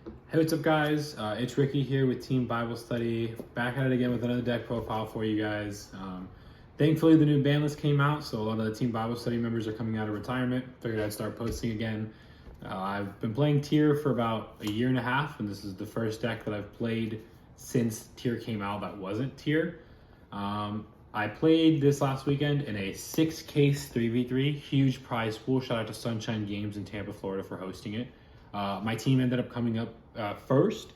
Hey, what's up, guys? It's Ricky here with Team Bible Study. Back at it again with another deck profile for you guys. Thankfully, the new ban list came out, so a lot of the Team Bible Study members are coming out of retirement. Figured I'd start posting again. I've been playing Tier for about a year and a half, and this is the first deck that I've played since Tier came out that wasn't Tier. I played this last weekend in a 6-case 3v3, huge prize pool. Shout out to Sunshine Games in Tampa, Florida for hosting it. My team ended up coming up first.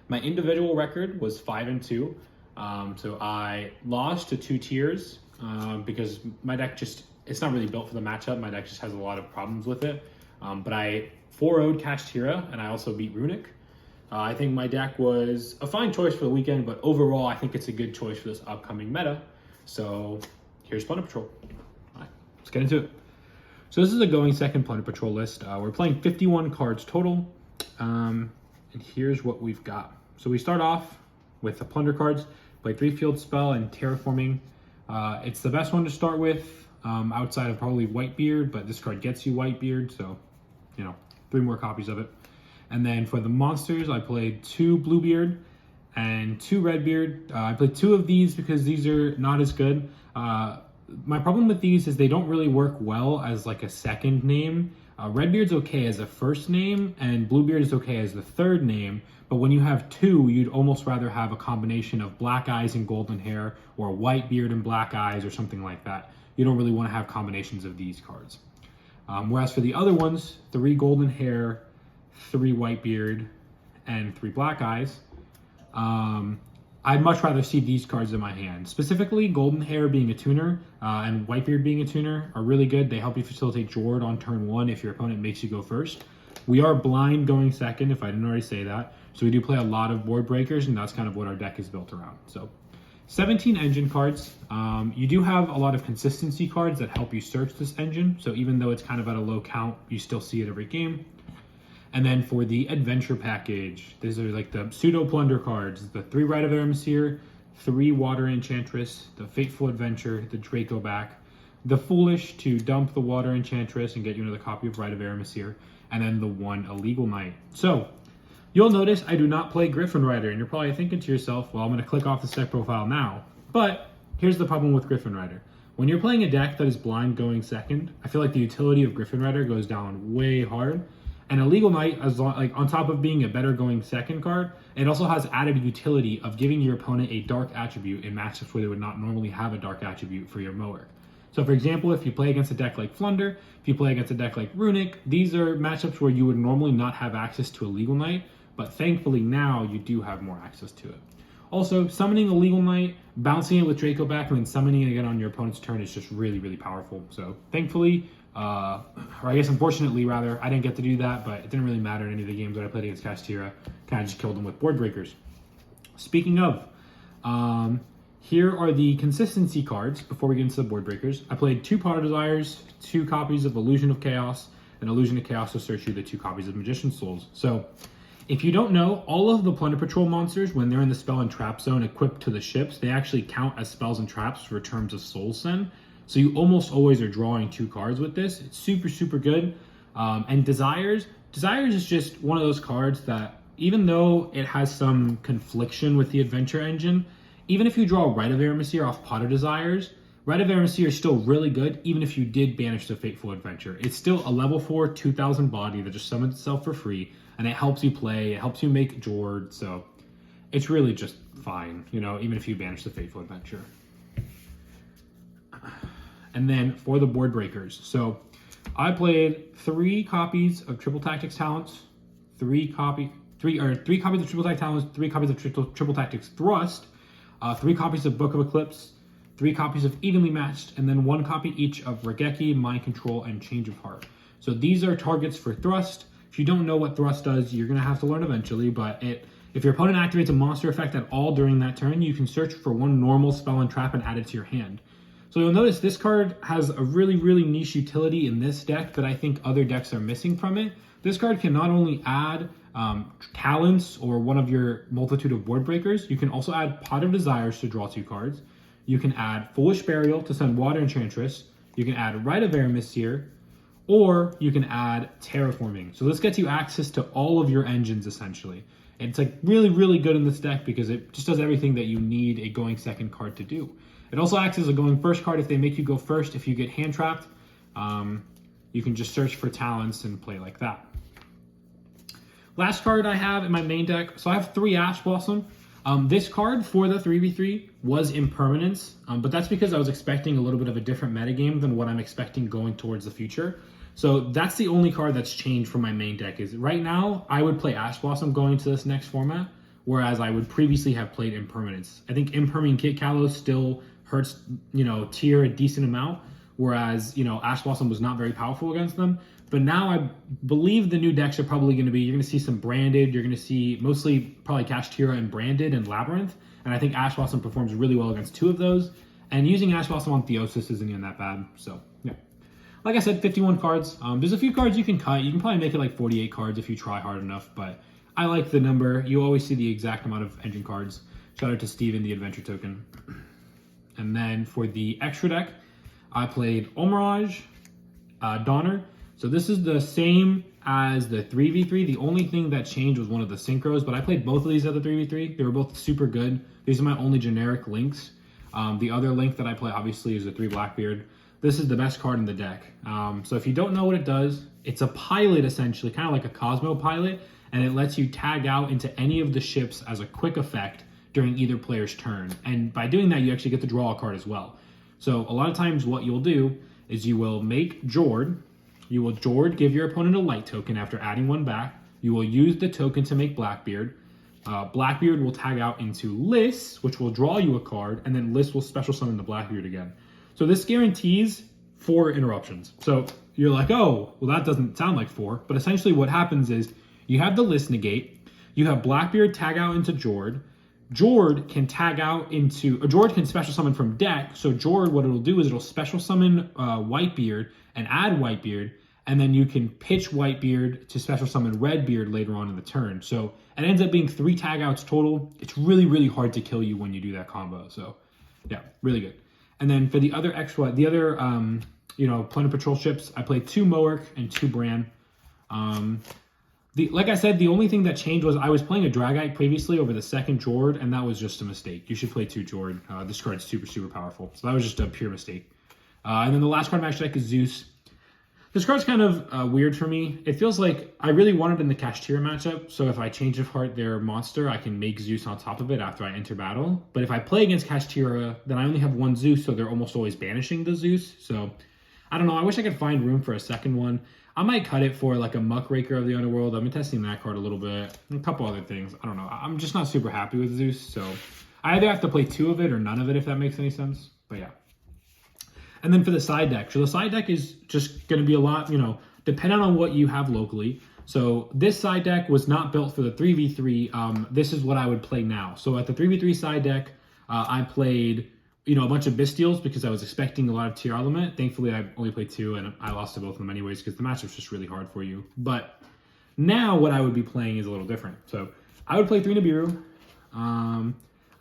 My individual record was 5-2. So I lost to 2 tiers because my deck it's not really built for the matchup. My deck just has a lot of problems with it. But I 4-0'd Kashtira, and I also beat Runic. I think my deck was a fine choice for the weekend, but overall I think it's a good choice for this upcoming meta. So here's Plunder Patrol. All right, let's get into it. So this is a going second Plunder Patrol list. We're playing 51 cards total. And here's what we've got. So we start off with the Plunder cards. Play 3 Field Spell and Terraforming. It's the best one to start with, outside of probably Whitebeard, but this card gets you Whitebeard, so, 3 more copies of it. And then for the monsters, I played 2 Bluebeard and 2 Redbeard. I played 2 of these because these are not as good. My problem with these is they don't really work well as like a second name. Redbeard's okay as a first name, and Bluebeard is okay as the third name. But when you have 2, you'd almost rather have a combination of black eyes and golden hair, or Whitebeard and black eyes, or something like that. You don't really want to have combinations of these cards. Whereas for the other ones, 3 golden hair, 3 Whitebeard, and 3 black eyes, I'd much rather see these cards in my hand. Specifically, Golden Hair being a tuner and Whitebeard being a tuner are really good. They help you facilitate Jord on turn 1 if your opponent makes you go first. We are blind going second, if I didn't already say that. So we do play a lot of board breakers, and that's kind of what our deck is built around. So 17 engine cards. You do have a lot of consistency cards that help you search this engine. So even though it's kind of at a low count, you still see it every game. And then for the adventure package, these are like the pseudo plunder cards, the 3 Rite of Aramasir, 3 Water Enchantress, the Fateful Adventure, the Draco back, the Foolish to dump the Water Enchantress and get you another copy of Rite of Aramasir, and then the 1 Illegal Knight. So you'll notice I do not play Griffin Rider, and you're probably thinking to yourself, well, I'm going to click off the set profile now. But here's the problem with Griffin Rider. When you're playing a deck that is blind going second, I feel like the utility of Griffin Rider goes down way hard. And Illegal Knight, on top of being a better going second card, it also has added utility of giving your opponent a dark attribute in matchups where they would not normally have a dark attribute for your mower. So for example, if you play against a deck like Plunder, if you play against a deck like Runic, these are matchups where you would normally not have access to Illegal Knight, but thankfully now you do have more access to it. Also, summoning Illegal Knight, bouncing it with Draco back, and then summoning it again on your opponent's turn is just really, really powerful. So thankfully, or I guess unfortunately rather, I didn't get to do that, but it didn't really matter in any of the games that I played against Kashtira. Kind of just killed them with board breakers. Speaking of, here are the consistency cards before we get into the board breakers. I played 2 Potter Desires, 2 copies of Illusion of Chaos, and Illusion of Chaos will search you the 2 copies of Magician's Souls. So if you don't know, all of the Plunder Patrol monsters, when they're in the spell and trap zone equipped to the ships, they actually count as spells and traps for terms of Soul Send. So you almost always are drawing 2 cards with this. It's super, super good. And Desires is just one of those cards that, even though it has some confliction with the adventure engine, even if you draw Rite of Aramasir off Potter Desires, Rite of Aramasir is still really good, even if you did banish the Fateful Adventure. It's still a level 4, 2,000 body that just summons itself for free, and it helps you play, it helps you make Jord, so it's really just fine, even if you banish the Fateful Adventure. And then for the board breakers, so I played 3 copies of Triple Tactics Talents, 3 copies of Triple Tactics Talents, 3 copies of Triple Tactics Thrust, 3 copies of Book of Eclipse, 3 copies of Evenly Matched, and then 1 copy each of Regeki, Mind Control, and Change of Heart. So these are targets for Thrust. If you don't know what Thrust does, you're going to have to learn eventually, but if your opponent activates a monster effect at all during that turn, you can search for 1 normal spell and trap and add it to your hand. So you'll notice this card has a really, really niche utility in this deck that I think other decks are missing from it. This card can not only add Talents or one of your multitude of board breakers, you can also add Pot of Desires to draw 2 cards. You can add Foolish Burial to send Water Enchantress. You can add Rite of Aramasir, or you can add terraforming. So this gets you access to all of your engines essentially. And it's like really, really good in this deck because it just does everything that you need a going second card to do. It also acts as a going first card if they make you go first. If you get hand trapped, you can just search for talents and play like that. Last card I have in my main deck, so I have 3 Ash Blossom. This card for the 3v3 was Impermanence, but that's because I was expecting a little bit of a different metagame than what I'm expecting going towards the future. So that's the only card that's changed from my main deck. Is right now I would play Ash Blossom going to this next format, whereas I would previously have played Impermanence. I think Impermanent Kit Kalos still hurts, tier a decent amount, whereas, Ash Blossom was not very powerful against them. But now I believe the new decks are probably going to be, you're going to see some Branded, you're going to see mostly probably Kashtira and Branded and Labyrinth. And I think Ash Blossom performs really well against 2 of those. And using Ash Blossom on Theosis isn't even that bad. So, yeah. Like I said, 51 cards. There's a few cards you can cut. You can probably make it like 48 cards if you try hard enough. But I like the number. You always see the exact amount of engine cards. Shout out to Steven, the Adventure Token. And then for the extra deck, I played Omirage, Donner. So this is the same as the 3v3. The only thing that changed was one of the synchros, but I played both of these at the 3v3. They were both super good. These are my only generic links. The other link that I play, obviously, is the 3 Blackbeard. This is the best card in the deck. So if you don't know what it does, it's a pilot, essentially, kind of like a Cosmo pilot, and it lets you tag out into any of the ships as a quick effect during either player's turn. And by doing that, you actually get to draw a card as well. So a lot of times what you'll do is you will make Jord. You will Jord give your opponent a light token after adding 1 back. You will use the token to make Blackbeard. Blackbeard will tag out into Liss, which will draw you a card, and then Liss will special summon the Blackbeard again. So this guarantees 4 interruptions. So you're like, oh, well that doesn't sound like 4, but essentially what happens is you have the Liss negate, you have Blackbeard tag out into Jord, Jord can tag out into, or Jord can special summon from deck. So Jord, what it'll do is it'll special summon Whitebeard and add Whitebeard, and then you can pitch Whitebeard to special summon Redbeard later on in the turn. So it ends up being 3 tag outs total. It's really, really hard to kill you when you do that combo. So yeah, really good. And then for the other Plunder Patrol ships, I played 2 Moark and 2 Bran. Like I said, the only thing that changed was I was playing a Dragite previously over the second Jord, and that was just a mistake. You should play 2 Jord. This card's super, super powerful. So that was just a pure mistake. And then the last card in my extra deck is Zeus. This card's kind of weird for me. It feels like I really wanted in the Kashtira matchup, so if I change of heart their monster, I can make Zeus on top of it after I enter battle. But if I play against Kashtira, then I only have 1 Zeus, so they're almost always banishing the Zeus. So I don't know. I wish I could find room for a second one. I might cut it for like a Muckraker of the Underworld. I've been testing that card a little bit. And a couple other things. I don't know. I'm just not super happy with Zeus, so I either have to play 2 of it or none of it, if that makes any sense. But yeah. And then for the side deck. So the side deck is just going to be a lot, depending on what you have locally. So this side deck was not built for the 3v3. This is what I would play now. So at the 3v3 side deck, I played, a bunch of Bestials because I was expecting a lot of tier element. Thankfully, I only played 2 and I lost to both of them anyways because the matchup's just really hard for you. But now what I would be playing is a little different. So I would play 3 Nibiru.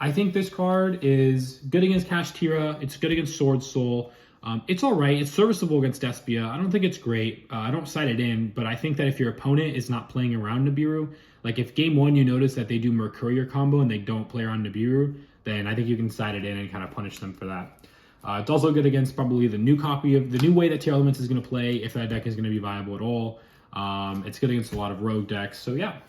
I think this card is good against Kashtira. It's good against Sword Soul. It's all right. It's serviceable against Despia. I don't think it's great. I don't cite it in, but I think that if your opponent is not playing around Nibiru, like if game 1 you notice that they do Mercurial combo and they don't play around Nibiru, then I think you can cite it in and kind of punish them for that. It's also good against probably the new copy of the new way that Tier Elements is going to play, if that deck is going to be viable at all. It's good against a lot of rogue decks. So yeah,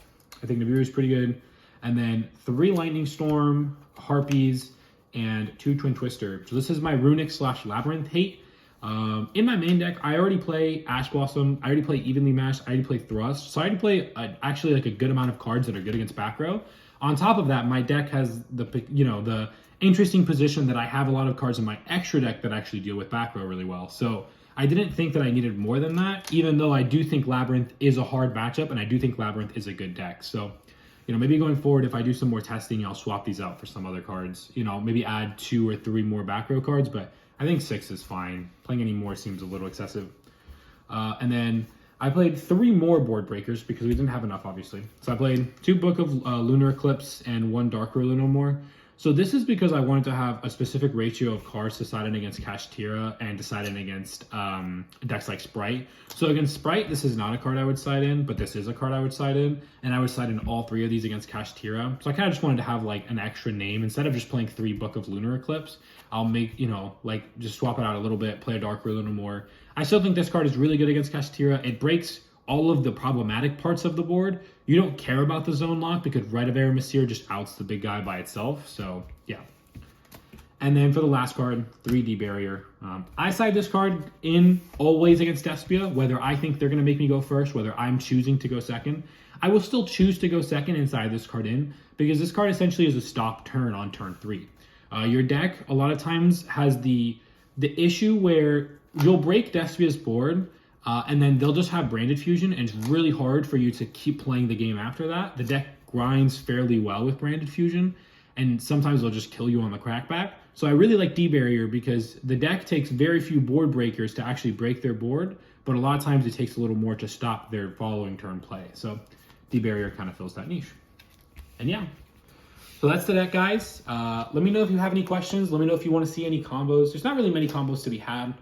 I think Nibiru is pretty good. And then 3 Lightning Storm, Harpies, and 2 Twin Twister. So this is my Runic / Labyrinth hate. In my main deck, I already play Ash Blossom. I already play Evenly Matched. I already play Thrust. So I already play actually like a good amount of cards that are good against back row. On top of that, my deck has the interesting position that I have a lot of cards in my extra deck that actually deal with back row really well. So I didn't think that I needed more than that, even though I do think Labyrinth is a hard matchup, and I do think Labyrinth is a good deck. So, maybe going forward, if I do some more testing, I'll swap these out for some other cards. Maybe add 2 or 3 more back row cards, but I think 6 is fine. Playing any more seems a little excessive. And then I played 3 more board breakers because we didn't have enough, obviously. So I played 2 Book of Lunar Eclipse and 1 Dark Ruler No More. So this is because I wanted to have a specific ratio of cards decided against Kashtira and decided against decks like Sprite. So against Sprite, this is not a card I would side in, but this is a card I would side in. And I would side in all 3 of these against Kashtira. So I kind of just wanted to have like an extra name. Instead of just playing 3 Book of Lunar Eclipse, I'll make, you know, like just swap it out a little bit, play a Dark Ruler more. I still think this card is really good against Kashtira. It breaks all of the problematic parts of the board. You don't care about the zone lock because Rite of Aramasir just outs the big guy by itself. So yeah. And then for the last card, 3D Barrier. I side this card in always against Despia, whether I think they're going to make me go first, whether I'm choosing to go second. I will still choose to go second and side this card in because this card essentially is a stop turn on turn 3. Your deck a lot of times has the issue where you'll break Despia's board, and then they'll just have Branded Fusion, and it's really hard for you to keep playing the game after that. The deck grinds fairly well with Branded Fusion, and sometimes they'll just kill you on the crackback. So I really like D-Barrier because the deck takes very few board breakers to actually break their board, but a lot of times it takes a little more to stop their following turn play. So D-Barrier kind of fills that niche. And yeah, so that's the deck, guys. Let me know if you have any questions. Let me know if you want to see any combos. There's not really many combos to be had.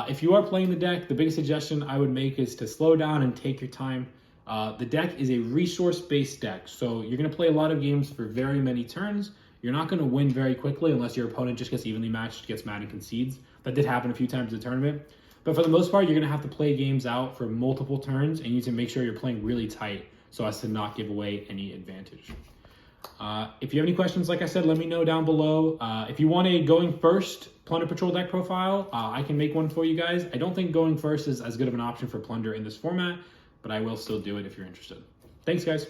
If you are playing the deck, the biggest suggestion I would make is to slow down and take your time. The deck is a resource-based deck, so you're going to play a lot of games for very many turns. You're not going to win very quickly unless your opponent just gets evenly matched, gets mad, and concedes. That did happen a few times in the tournament. But for the most part, you're going to have to play games out for multiple turns, and you need to make sure you're playing really tight so as to not give away any advantage. If you have any questions, like I said, let me know down below. If you want a going first Plunder Patrol deck profile, I can make one for you guys. I don't think going first is as good of an option for Plunder in this format, but I will still do it if you're interested. Thanks, guys.